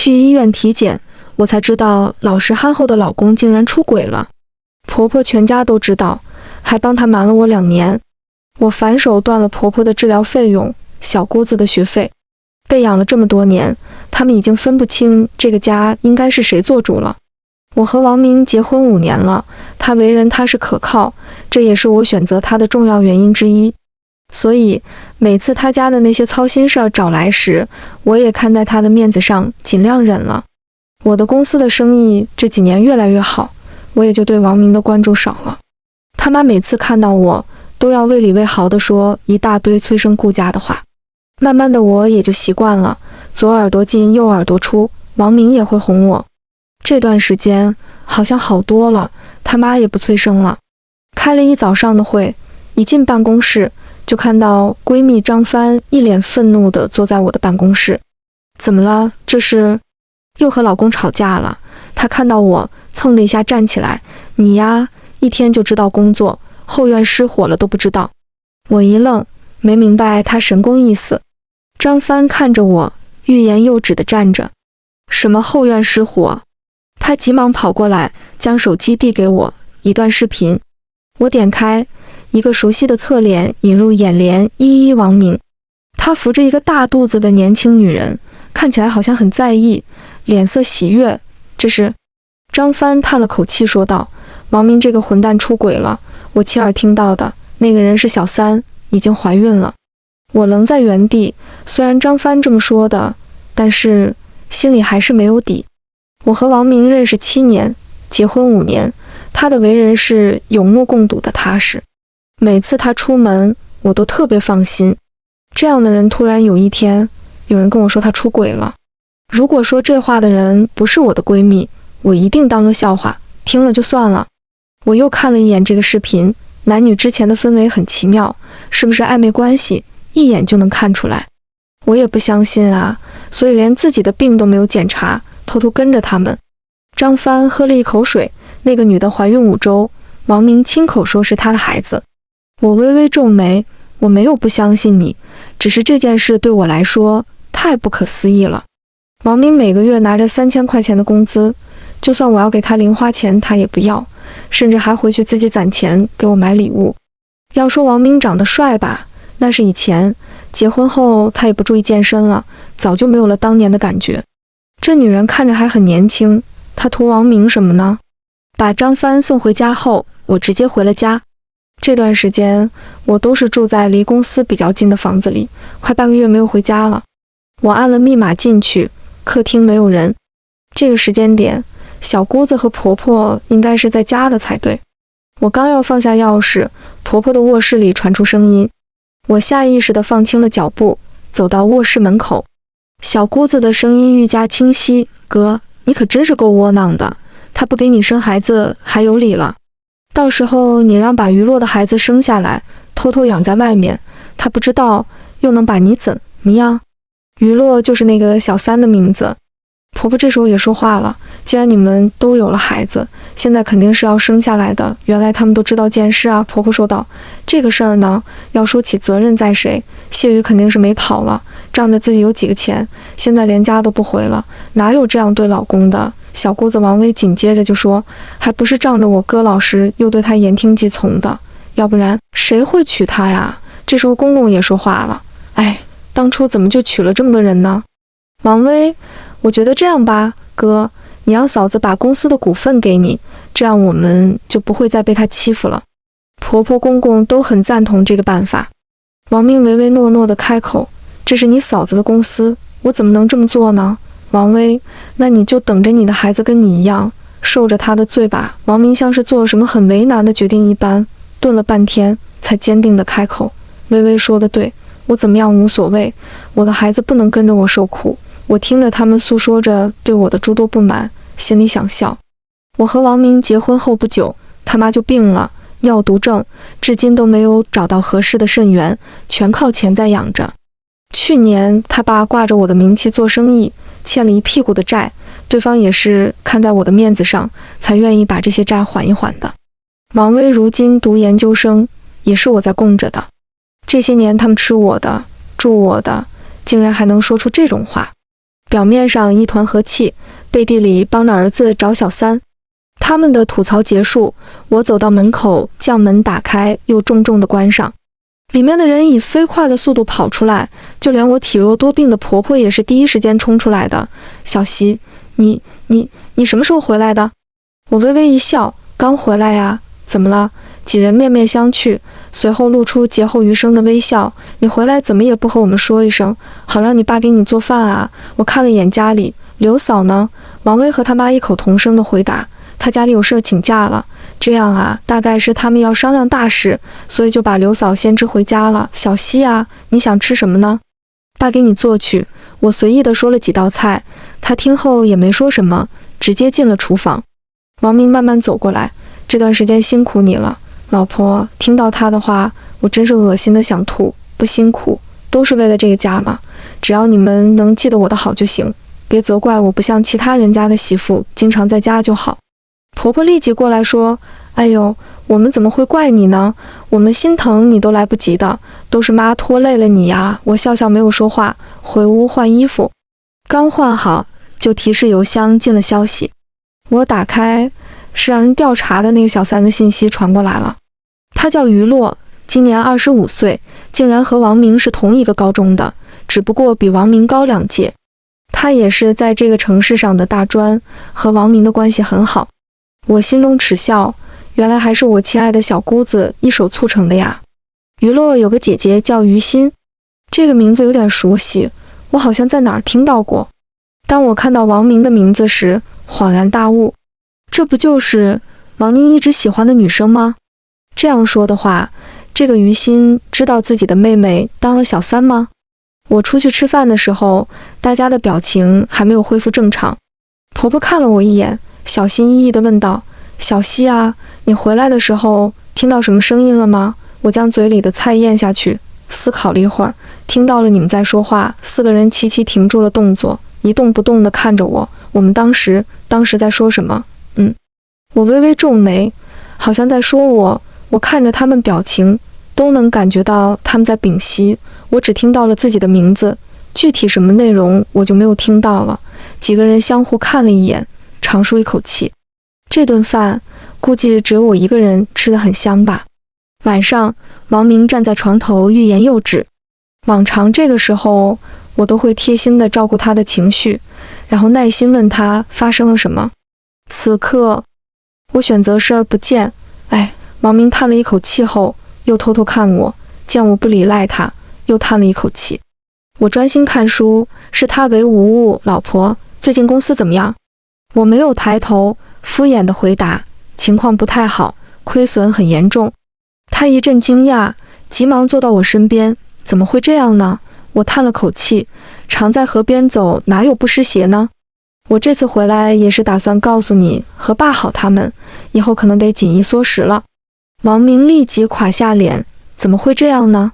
去医院体检，我才知道老实憨厚的老公竟然出轨了。婆婆全家都知道，还帮她瞒了我2年。我反手断了婆婆的治疗费用，小姑子的学费。被养了这么多年，他们已经分不清这个家应该是谁做主了。我和王明结婚5年了，他为人踏实可靠，这也是我选择他的重要原因之一。所以每次他家的那些操心事儿找来时，我也看在他的面子上尽量忍了。我的公司的生意这几年越来越好，我也就对王明的关注少了。他妈每次看到我都要为理为豪地说一大堆催生顾家的话，慢慢的我也就习惯了，左耳朵进右耳朵出，王明也会哄我。这段时间好像好多了，他妈也不催生了。开了一早上的会，一进办公室就看到闺蜜张帆一脸愤怒地坐在我的办公室。怎么了？这是又和老公吵架了？她看到我蹭的一下站起来，你呀，一天就知道工作，后院失火了都不知道。我一愣，没明白她神功意思。张帆看着我，欲言又止地站着。什么后院失火？她急忙跑过来，将手机递给我，一段视频。我点开，一个熟悉的侧脸引入眼帘，依依王明。她扶着一个大肚子的年轻女人，看起来好像很在意，脸色喜悦。这是？张帆叹了口气说道，王明这个混蛋出轨了，我亲耳听到的，那个人是小三，已经怀孕了。我愣在原地，虽然张帆这么说的，但是心里还是没有底。我和王明认识7年，结婚5年，他的为人是有目共睹的踏实。每次他出门，我都特别放心。这样的人突然有一天，有人跟我说他出轨了。如果说这话的人不是我的闺蜜，我一定当个笑话，听了就算了。我又看了一眼这个视频，男女之前的氛围很奇妙，是不是暧昧关系？一眼就能看出来。我也不相信啊，所以连自己的病都没有检查，偷偷跟着他们。张帆喝了一口水，那个女的怀孕5周，王明亲口说是他的孩子。我微微皱眉，我没有不相信你，只是这件事对我来说太不可思议了。王明每个月拿着3000块钱的工资，就算我要给他零花钱他也不要，甚至还回去自己攒钱给我买礼物。要说王明长得帅吧，那是以前，结婚后他也不注意健身了，早就没有了当年的感觉。这女人看着还很年轻，她图王明什么呢？把张帆送回家后，我直接回了家。这段时间我都是住在离公司比较近的房子里，快半个月没有回家了。我按了密码进去，客厅没有人。这个时间点，小姑子和婆婆应该是在家的才对。我刚要放下钥匙，婆婆的卧室里传出声音。我下意识地放轻了脚步，走到卧室门口。小姑子的声音愈加清晰，哥，你可真是够窝囊的，他不给你生孩子还有理了。到时候你让把于洛的孩子生下来，偷偷养在外面，他不知道又能把你怎么样？于洛就是那个小三的名字。婆婆这时候也说话了，既然你们都有了孩子，现在肯定是要生下来的，原来他们都知道件事啊。婆婆说道，这个事儿呢，要说起责任在谁，谢宇肯定是没跑了，仗着自己有几个钱，现在连家都不回了，哪有这样对老公的？小姑子王薇紧接着就说，还不是仗着我哥老实又对他言听计从的，要不然谁会娶她呀？这时候公公也说话了，哎，当初怎么就娶了这么个人呢？王薇，我觉得这样吧，哥，你让嫂子把公司的股份给你，这样我们就不会再被他欺负了。婆婆公公都很赞同这个办法。王明唯唯诺诺地开口，这是你嫂子的公司，我怎么能这么做呢？王薇，那你就等着你的孩子跟你一样，受着他的罪吧。王明像是做了什么很为难的决定一般，顿了半天，才坚定地开口，薇薇说的对，我怎么样无所谓，我的孩子不能跟着我受苦。我听着他们诉说着对我的诸多不满，心里想笑。我和王明结婚后不久，他妈就病了，尿毒症，至今都没有找到合适的肾源，全靠钱在养着。去年他爸挂着我的名气做生意，欠了一屁股的债，对方也是看在我的面子上，才愿意把这些债还一还的。王薇如今读研究生，也是我在供着的。这些年他们吃我的，住我的，竟然还能说出这种话。表面上一团和气，背地里帮着儿子找小三。他们的吐槽结束，我走到门口，将门打开，又重重地关上。里面的人以飞快的速度跑出来，就连我体弱多病的婆婆也是第一时间冲出来的。小希，你什么时候回来的？我微微一笑，刚回来呀，怎么了？几人面面相觑，随后露出劫后余生的微笑。你回来怎么也不和我们说一声，好让你爸给你做饭啊。我看了眼家里，刘嫂呢？王威和他妈异口同声的回答，他家里有事请假了。这样啊，大概是他们要商量大事，所以就把刘嫂先支回家了。小希啊，你想吃什么呢？爸给你做去。我随意的说了几道菜，他听后也没说什么，直接进了厨房。王明慢慢走过来，这段时间辛苦你了，老婆。听到他的话，我真是恶心的想吐。不辛苦，都是为了这个家嘛。只要你们能记得我的好就行，别责怪我不像其他人家的媳妇，经常在家就好。婆婆立即过来说，哎呦，我们怎么会怪你呢？我们心疼你都来不及的，都是妈拖累了你呀。我笑笑没有说话，回屋换衣服。刚换好，就提示邮箱进了消息。我打开，是让人调查的那个小三的信息传过来了。他叫于洛，今年25岁，竟然和王明是同一个高中的，只不过比王明高2届。他也是在这个城市上的大专，和王明的关系很好。我心中耻笑，原来还是我亲爱的小姑子一手促成的呀。于洛有个姐姐叫于心，这个名字有点熟悉，我好像在哪儿听到过。当我看到王明的名字时，恍然大悟，这不就是王宁一直喜欢的女生吗？这样说的话，这个于心知道自己的妹妹当了小三吗？我出去吃饭的时候，大家的表情还没有恢复正常。婆婆看了我一眼，小心翼翼地问道，小希啊，你回来的时候听到什么声音了吗？我将嘴里的菜咽下去，思考了一会儿，听到了你们在说话。4个人齐齐停住了动作，一动不动地看着我。我们当时在说什么？我微微皱眉，好像在说我看着他们表情，都能感觉到他们在屏息。我只听到了自己的名字，具体什么内容我就没有听到了。几个人相互看了一眼，长舒一口气。这顿饭估计只有我一个人吃得很香吧。晚上，王明站在床头欲言又止。往常这个时候，我都会贴心地照顾他的情绪，然后耐心问他发生了什么。此刻，我选择视而不见。王明叹了一口气后，又偷偷看我，见我不理赖他，又叹了一口气。我专心看书，是他为无物。老婆，最近公司怎么样？我没有抬头，敷衍地回答，情况不太好，亏损很严重。他一阵惊讶，急忙坐到我身边，怎么会这样呢？我叹了口气，常在河边走，哪有不湿鞋呢？我这次回来也是打算告诉你和爸好他们，以后可能得紧衣缩食了。王明立即垮下脸，怎么会这样呢？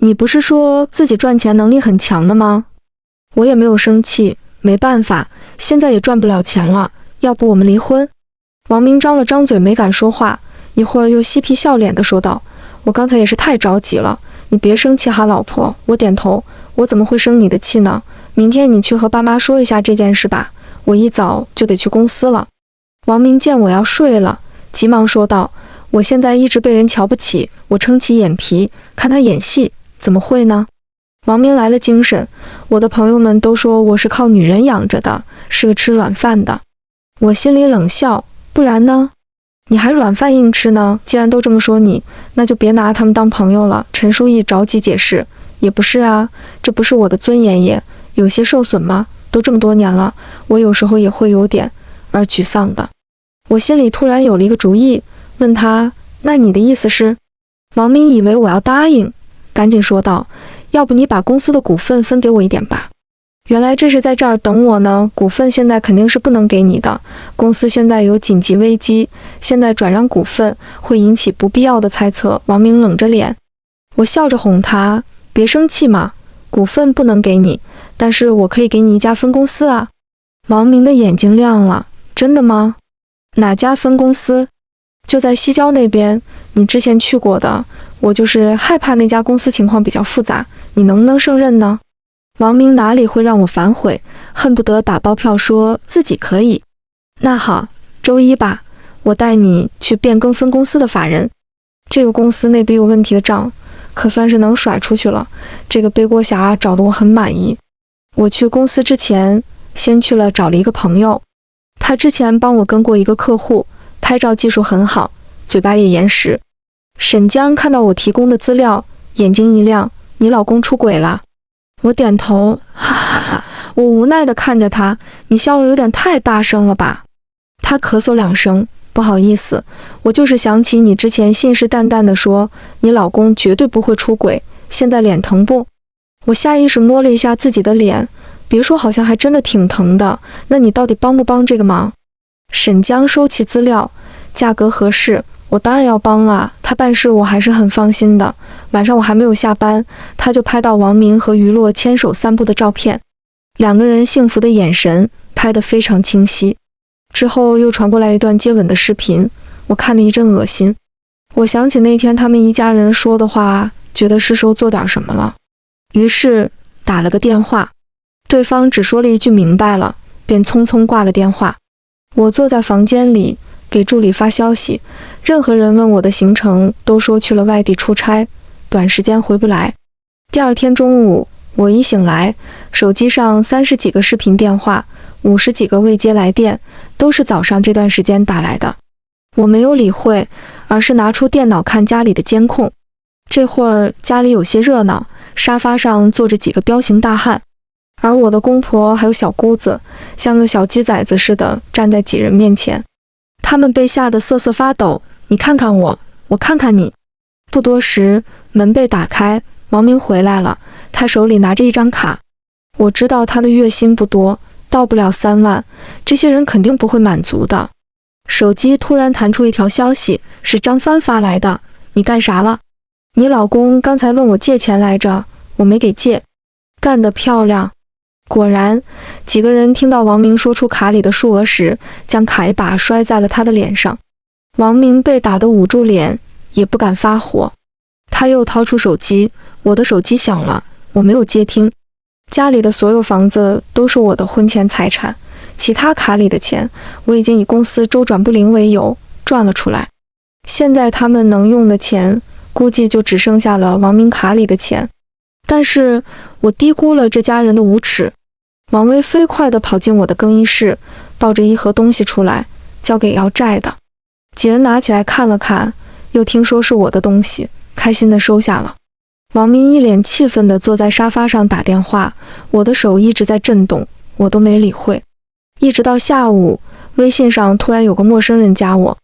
你不是说自己赚钱能力很强的吗？我也没有生气，没办法，现在也赚不了钱了，要不我们离婚？王明张了张嘴没敢说话，一会儿又嬉皮笑脸地说道，我刚才也是太着急了，你别生气哈，老婆。我点头，我怎么会生你的气呢？明天你去和爸妈说一下这件事吧，我一早就得去公司了。王明见我要睡了，急忙说道，我现在一直被人瞧不起，我撑起眼皮看他演戏，怎么会呢？王明来了精神，我的朋友们都说我是靠女人养着的，是个吃软饭的。我心里冷笑，不然呢？你还软饭硬吃呢？既然都这么说你，那就别拿他们当朋友了。陈书义着急解释，也不是啊，这不是我的尊严也有些受损吗？都这么多年了，我有时候也会有点而沮丧的。我心里突然有了一个主意，问他，那你的意思是？王明以为我要答应，赶紧说道，要不你把公司的股份分给我一点吧。原来这是在这儿等我呢，股份现在肯定是不能给你的，公司现在有紧急危机，现在转让股份会引起不必要的猜测。王明冷着脸，我笑着哄他，别生气嘛，股份不能给你，但是我可以给你一家分公司啊。王明的眼睛亮了，真的吗？哪家分公司？就在西郊那边，你之前去过的，我就是害怕那家公司情况比较复杂，你能不能胜任呢？王明哪里会让我反悔，恨不得打包票说自己可以。那好，周一吧，我带你去变更分公司的法人。这个公司那笔有问题的账，可算是能甩出去了。这个背锅侠找得我很满意。我去公司之前，先去了找了一个朋友，他之前帮我跟过一个客户，拍照技术很好，嘴巴也严实。沈江看到我提供的资料，眼睛一亮：“你老公出轨了？”我点头，哈哈哈。我无奈地看着他：“你笑得有点太大声了吧？”他咳嗽2声：“不好意思，我就是想起你之前信誓旦旦地说你老公绝对不会出轨，现在脸疼不？”我下意识摸了一下自己的脸，别说，好像还真的挺疼的。那你到底帮不帮这个忙？沈江收起资料：“价格合适，我当然要帮啊，他办事我还是很放心的。”晚上我还没有下班，他就拍到王明和于洛牵手散步的照片，两个人幸福的眼神拍得非常清晰。之后又传过来一段接吻的视频，我看得一阵恶心。我想起那天他们一家人说的话，觉得是时候做点什么了，于是打了个电话，对方只说了一句明白了，便匆匆挂了电话。我坐在房间里给助理发消息，任何人问我的行程都说去了外地出差，短时间回不来。第二天中午，我一醒来，手机上30几个视频电话，50几个未接来电，都是早上这段时间打来的。我没有理会，而是拿出电脑看家里的监控。这会儿家里有些热闹，沙发上坐着几个彪形大汉，而我的公婆还有小姑子，像个小鸡崽子似的站在几人面前。他们被吓得瑟瑟发抖，你看看我，我看看你。不多时，门被打开，王明回来了，他手里拿着一张卡。我知道他的月薪不多，到不了3万，这些人肯定不会满足的。手机突然弹出一条消息，是张帆发来的：“你干啥了？你老公刚才问我借钱来着，我没给借。”干得漂亮！果然，几个人听到王明说出卡里的数额时，将卡一把摔在了他的脸上。王明被打得捂住脸，也不敢发火。他又掏出手机，我的手机响了，我没有接听。家里的所有房子都是我的婚前财产，其他卡里的钱，我已经以公司周转不灵为由赚了出来。现在他们能用的钱，估计就只剩下了王明卡里的钱。但是我低估了这家人的无耻。王威飞快地跑进我的更衣室，抱着一盒东西出来，交给要债的。几人拿起来看了看，又听说是我的东西，开心地收下了。王明一脸气愤地坐在沙发上打电话，我的手一直在震动，我都没理会。一直到下午，微信上突然有个陌生人加我，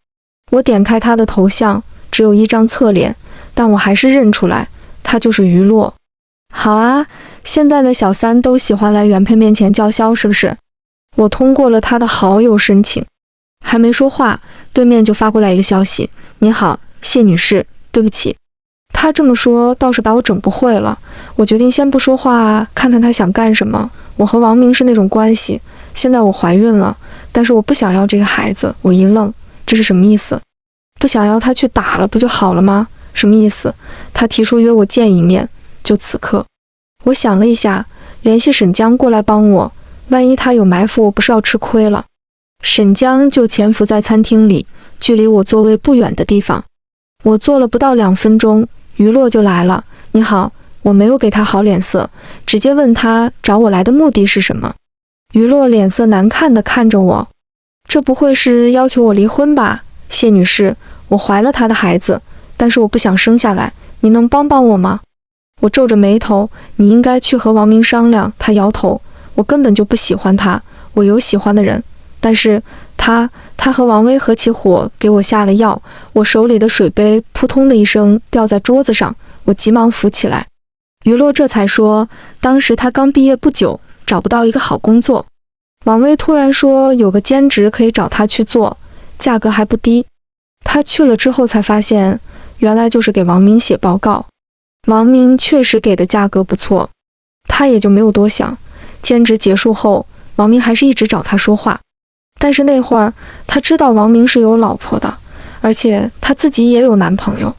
我点开他的头像，只有一张侧脸，但我还是认出来，他就是于洛。好啊，现在的小三都喜欢来原配面前叫嚣，是不是？我通过了他的好友申请，还没说话，对面就发过来一个消息：“你好，谢女士，对不起。”他这么说倒是把我整不会了。我决定先不说话，看看他想干什么。我和王明是那种关系，现在我怀孕了，但是我不想要这个孩子。我一愣，这是什么意思？不想要他去打了不就好了吗？什么意思？他提出约我见一面，就此刻。我想了一下，联系沈江过来帮我，万一他有埋伏，我不是要吃亏了。沈江就潜伏在餐厅里，距离我座位不远的地方。我坐了不到2分钟，于洛就来了。你好，我没有给他好脸色，直接问他找我来的目的是什么。于洛脸色难看地看着我，这不会是要求我离婚吧？谢女士，我怀了他的孩子，但是我不想生下来，你能帮帮我吗？我皱着眉头，你应该去和王明商量。他摇头，我根本就不喜欢他，我有喜欢的人，但是他和王威合起伙给我下了药，我手里的水杯扑通的一声掉在桌子上，我急忙扶起来。于洛这才说，当时他刚毕业不久，找不到一个好工作。王威突然说有个兼职可以找他去做，价格还不低。他去了之后才发现，原来就是给王明写报告。王明确实给的价格不错，他也就没有多想。兼职结束后，王明还是一直找他说话，但是那会儿他知道王明是有老婆的，而且他自己也有男朋友。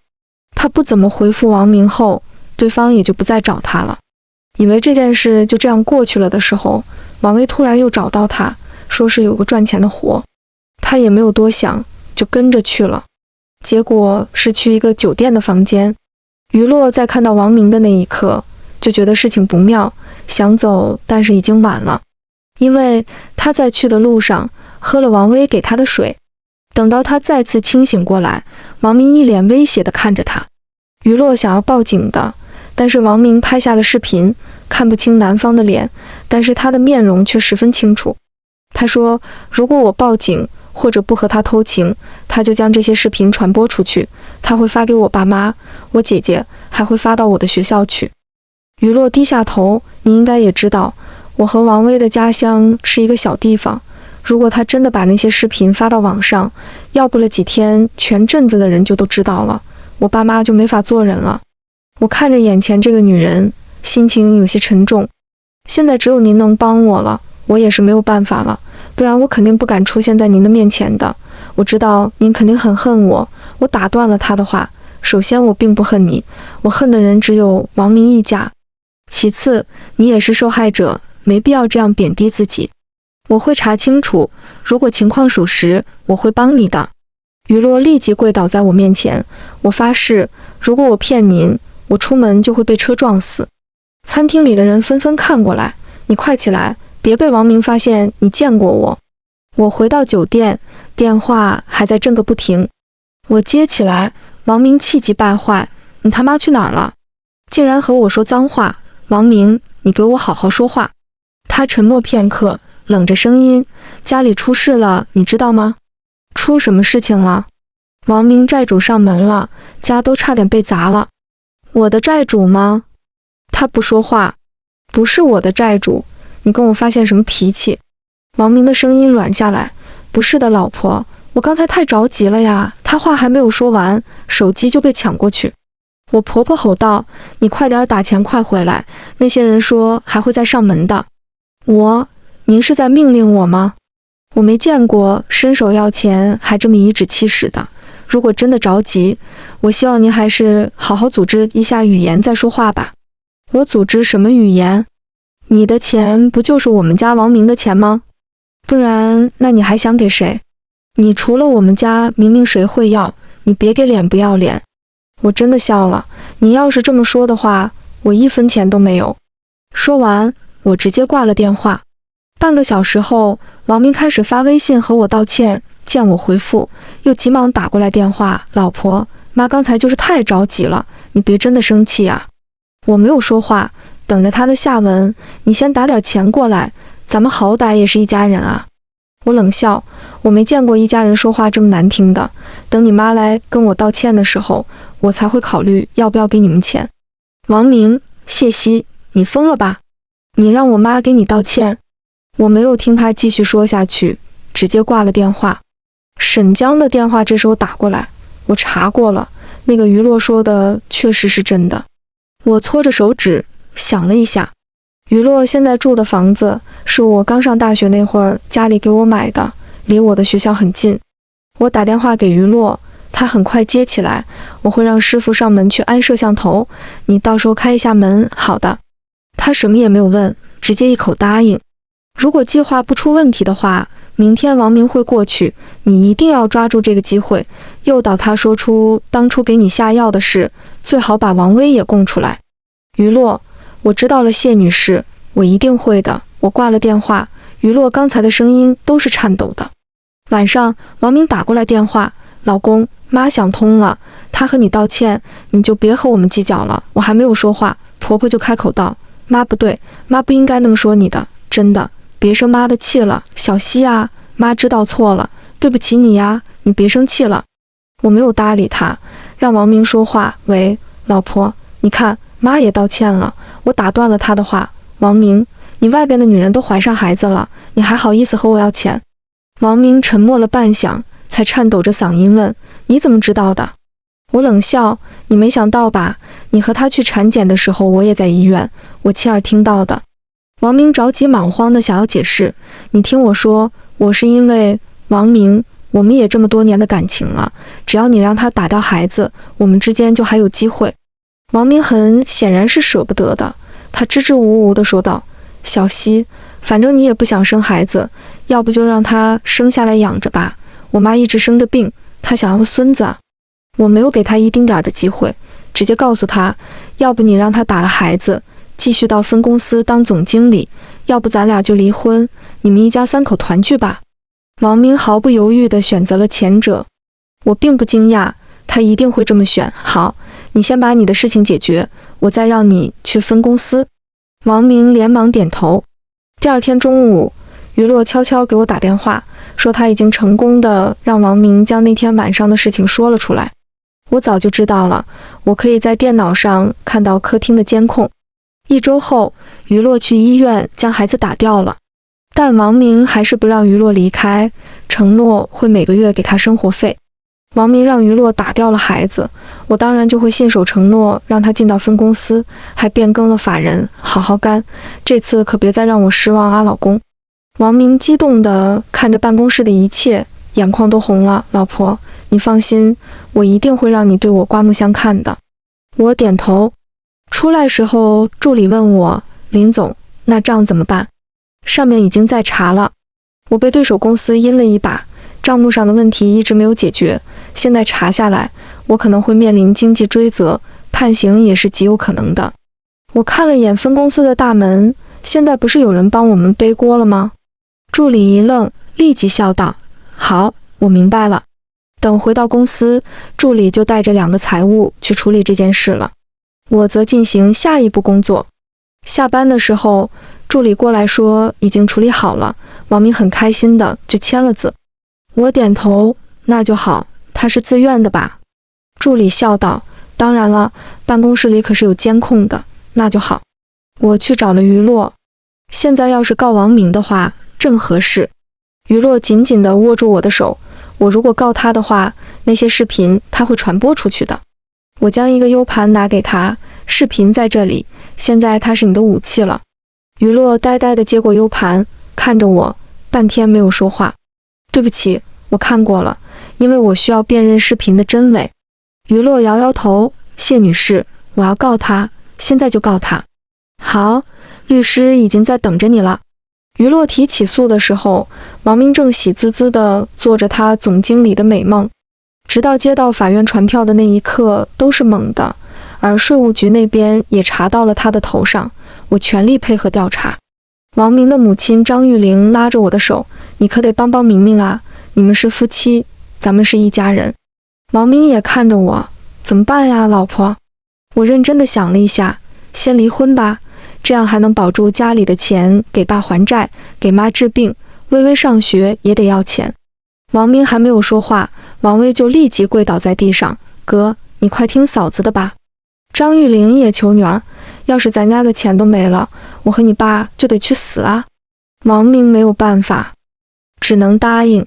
他不怎么回复王明后，对方也就不再找他了。以为这件事就这样过去了的时候，王威突然又找到他，说是有个赚钱的活，他也没有多想，就跟着去了。结果是去一个酒店的房间。于洛在看到王明的那一刻，就觉得事情不妙，想走，但是已经晚了，因为他在去的路上喝了王威给他的水。等到他再次清醒过来，王明一脸威胁地看着他。于洛想要报警的，但是王明拍下了视频，看不清男方的脸，但是他的面容却十分清楚。他说，如果我报警或者不和他偷情，他就将这些视频传播出去，他会发给我爸妈、我姐姐，还会发到我的学校去。于洛低下头，你应该也知道，我和王威的家乡是一个小地方，如果他真的把那些视频发到网上，要不了几天，全镇子的人就都知道了，我爸妈就没法做人了。我看着眼前这个女人，心情有些沉重。现在只有您能帮我了，我也是没有办法了，不然我肯定不敢出现在您的面前的。我知道您肯定很恨我，我打断了他的话。首先，我并不恨你，我恨的人只有王明一家。其次，你也是受害者，没必要这样贬低自己。我会查清楚，如果情况属实，我会帮你的。于洛立即跪倒在我面前，我发誓，如果我骗您，我出门就会被车撞死。餐厅里的人纷纷看过来，你快起来，别被王明发现你见过我。我回到酒店，电话还在震个不停。我接起来，王明气急败坏，你他妈去哪儿了？竟然和我说脏话！王明，你给我好好说话。他沉默片刻，冷着声音，家里出事了，你知道吗？出什么事情了？王明债主上门了，家都差点被砸了。我的债主吗？他不说话。不是我的债主，你跟我发现什么脾气？王明的声音软下来，不是的，老婆，我刚才太着急了呀。他话还没有说完，手机就被抢过去。我婆婆吼道，你快点打钱，快回来，那些人说还会再上门的。您是在命令我吗？我没见过伸手要钱还这么颐指气使的。如果真的着急，我希望您还是好好组织一下语言再说话吧。我组织什么语言？你的钱不就是我们家王明的钱吗？不然那你还想给谁？你除了我们家明明谁会要，你别给脸不要脸。我真的笑了，你要是这么说的话，我1分钱都没有。说完，我直接挂了电话。半个小时后，王明开始发微信和我道歉，见我回复，又急忙打过来电话，老婆，妈刚才就是太着急了，你别真的生气啊。我没有说话，等着他的下文，你先打点钱过来，咱们好歹也是一家人啊。我冷笑，我没见过一家人说话这么难听的，等你妈来跟我道歉的时候，我才会考虑要不要给你们钱。王明，谢希，你疯了吧？你让我妈给你道歉？我没有听他继续说下去，直接挂了电话。沈江的电话这时候打过来，我查过了，那个于洛说的确实是真的。我搓着手指想了一下，于洛现在住的房子是我刚上大学那会儿家里给我买的，离我的学校很近。我打电话给于洛，他很快接起来，我会让师傅上门去安摄像头，你到时候开一下门。好的。他什么也没有问，直接一口答应。如果计划不出问题的话，明天王明会过去，你一定要抓住这个机会，诱导他说出当初给你下药的事，最好把王威也供出来。于洛，我知道了，谢女士，我一定会的。我挂了电话，于洛刚才的声音都是颤抖的。晚上，王明打过来电话，老公，妈想通了，她和你道歉，你就别和我们计较了。我还没有说话，婆婆就开口道，妈不对，妈不应该那么说你的，真的，别生妈的气了，小希啊，妈知道错了，对不起你呀，你别生气了。我没有搭理他，让王明说话。喂，老婆，你看，妈也道歉了。我打断了他的话，王明，你外边的女人都怀上孩子了，你还好意思和我要钱？王明沉默了半晌，才颤抖着嗓音问，你怎么知道的？我冷笑，你没想到吧？你和他去产检的时候，我也在医院，我亲耳听到的。王明着急忙慌地想要解释，你听我说，我是因为王明，我们也这么多年的感情了，只要你让他打掉孩子，我们之间就还有机会。王明很显然是舍不得的，他支支吾吾地说道：“小希，反正你也不想生孩子，要不就让他生下来养着吧。我妈一直生着病，她想要个孙子。”我没有给他一丁点的机会，直接告诉他：“要不你让他打了孩子，继续到分公司当总经理，要不咱俩就离婚，你们一家3口团聚吧。”王明毫不犹豫地选择了前者。我并不惊讶，他一定会这么选。好，你先把你的事情解决，我再让你去分公司。王明连忙点头。第二天中午，于洛悄悄给我打电话，说他已经成功地让王明将那天晚上的事情说了出来。我早就知道了，我可以在电脑上看到客厅的监控。1周后，于洛去医院将孩子打掉了，但王明还是不让于洛离开，承诺会每个月给他生活费。王明让于洛打掉了孩子，我当然就会信守承诺，让他进到分公司，还变更了法人，好好干。这次可别再让我失望啊，老公。王明激动地看着办公室的一切，眼眶都红了。老婆，你放心，我一定会让你对我刮目相看的。我点头。出来时候，助理问我：“林总，那账怎么办？”上面已经在查了，我被对手公司阴了一把，账目上的问题一直没有解决，现在查下来，我可能会面临经济追责，判刑也是极有可能的。我看了眼分公司的大门，现在不是有人帮我们背锅了吗？助理一愣，立即笑道：“好，我明白了。”等回到公司，助理就带着2个财务去处理这件事了，我则进行下一步工作。下班的时候，助理过来说已经处理好了，王明很开心的就签了字。我点头，那就好，他是自愿的吧？助理笑道：“当然了，办公室里可是有监控的，那就好。”我去找了于洛，现在要是告王明的话，正合适。于洛紧紧地握住我的手，我如果告他的话，那些视频他会传播出去的。我将一个 U 盘拿给他，视频在这里，现在它是你的武器了。于洛呆呆地接过 U 盘，看着我，半天没有说话。对不起，我看过了，因为我需要辨认视频的真伪。于洛摇摇头：“谢女士，我要告他，现在就告他。”好，律师已经在等着你了。于洛提起诉的时候，王明正喜滋滋地做着他总经理的美梦，直到接到法院传票的那一刻都是懵的，而税务局那边也查到了他的头上。我全力配合调查。王明的母亲张玉玲拉着我的手：“你可得帮帮明明啊，你们是夫妻，咱们是一家人。”王明也看着我：“怎么办呀，老婆？”我认真地想了一下，先离婚吧，这样还能保住家里的钱，给爸还债，给妈治病，微微上学也得要钱。王明还没有说话，王薇就立即跪倒在地上：“哥，你快听嫂子的吧。”张玉玲也求女儿：“要是咱家的钱都没了，我和你爸就得去死啊！”王明没有办法，只能答应。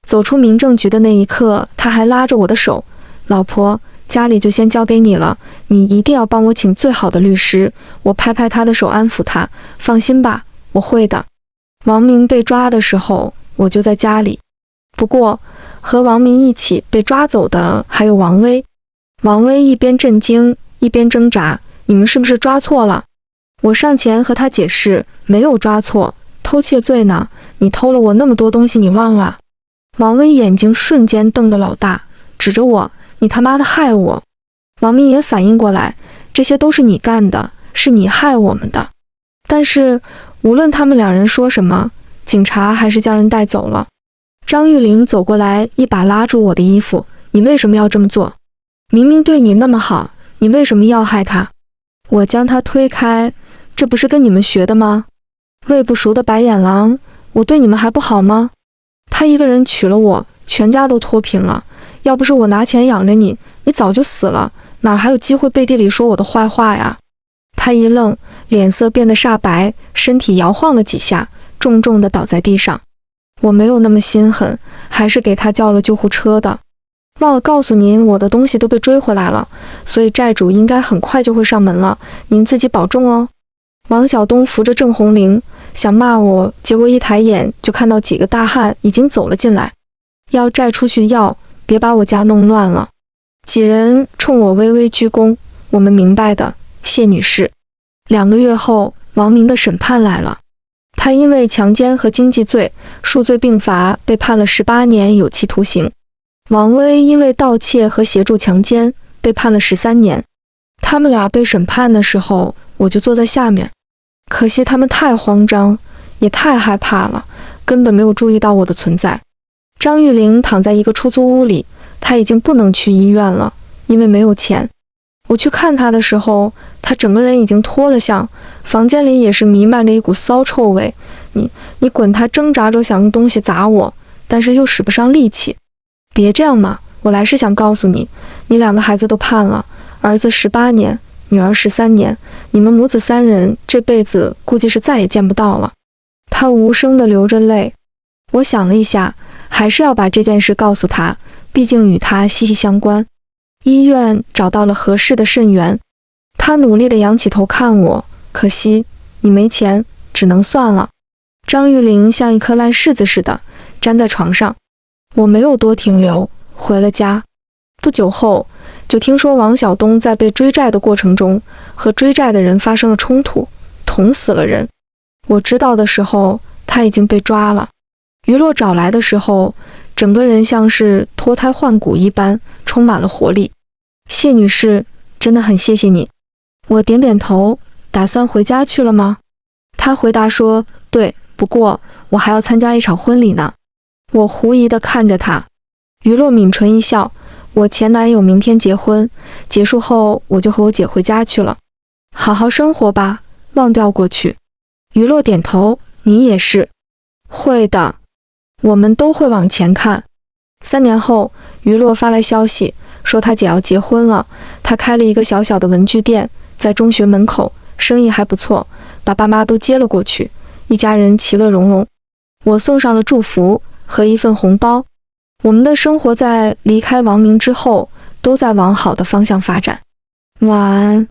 走出民政局的那一刻，他还拉着我的手：“老婆，家里就先交给你了，你一定要帮我请最好的律师。”我拍拍他的手，安抚他：“放心吧，我会的。”王明被抓的时候，我就在家里。不过，和王明一起被抓走的还有王薇。王薇一边震惊，一边挣扎：“你们是不是抓错了？”我上前和他解释：“没有抓错，偷窃罪呢，你偷了我那么多东西，你忘了？”王薇眼睛瞬间瞪得老大，指着我：“你他妈的害我！”王明也反应过来，这些都是你干的，是你害我们的。但是无论他们2人说什么，警察还是将人带走了。张玉玲走过来，一把拉住我的衣服：“你为什么要这么做？明明对你那么好，你为什么要害他？”我将他推开：“这不是跟你们学的吗？喂不熟的白眼狼，我对你们还不好吗？他一个人娶了我，全家都脱贫了。要不是我拿钱养着你，你早就死了，哪还有机会背地里说我的坏话呀？”他一愣，脸色变得煞白，身体摇晃了几下，重重地倒在地上。我没有那么心狠，还是给他叫了救护车的。忘了告诉您，我的东西都被追回来了，所以债主应该很快就会上门了，您自己保重哦。王晓东扶着郑红玲，想骂我，结果一抬眼就看到几个大汉已经走了进来，要债出去要，别把我家弄乱了。几人冲我微微鞠躬：“我们明白的，谢女士。” 2个月后，王明的审判来了。他因为强奸和经济罪数罪并罚，被判了18年有期徒刑。王威因为盗窃和协助强奸，被判了13年。他们俩被审判的时候，我就坐在下面。可惜他们太慌张，也太害怕了，根本没有注意到我的存在。张玉玲躺在一个出租屋里，她已经不能去医院了，因为没有钱。我去看她的时候，她整个人已经脱了相，房间里也是弥漫着一股骚臭味。你滚！她挣扎着想用东西砸我，但是又使不上力气。别这样嘛，我来是想告诉你，你2个孩子都判了，儿子18年，女儿13年，你们母子3人这辈子估计是再也见不到了。她无声地流着泪。我想了一下，还是要把这件事告诉她，毕竟与她息息相关。医院找到了合适的肾源。她努力地仰起头看我，可惜你没钱，只能算了。张玉玲像一颗烂柿子似的粘在床上。我没有多停留，回了家。不久后，就听说王晓东在被追债的过程中和追债的人发生了冲突，捅死了人。我知道的时候，他已经被抓了。于洛找来的时候，整个人像是脱胎换骨一般，充满了活力。谢女士，真的很谢谢你。我点点头，打算回家去了吗？他回答说，对，不过我还要参加一场婚礼呢。我狐疑地看着他。于洛抿唇一笑，我前男友明天结婚，结束后我就和我姐回家去了。好好生活吧，忘掉过去。于洛点头，你也是。会的，我们都会往前看。3年后，于洛发来消息，说他姐要结婚了。他开了一个小小的文具店，在中学门口，生意还不错，把爸妈都接了过去，一家人其乐融融。我送上了祝福和一份红包。我们的生活在离开王明之后，都在往好的方向发展。晚安。